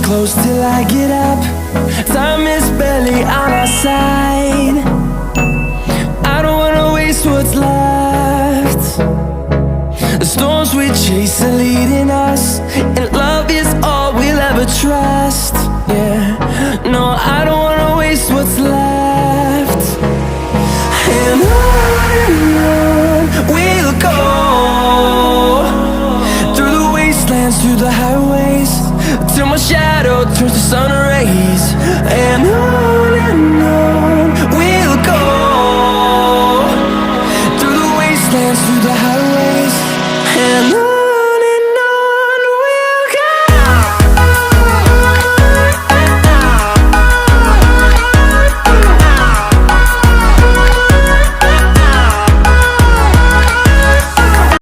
close till I get up. Time is barely on our side. I don't wanna waste what's left. The storms we chase are leading us, and love is all we'll ever trust. Yeah, no, I don't wanna waste what's left. And on we'll go, through the wastelands, through the highways, till my shadow turns to sun rays. And on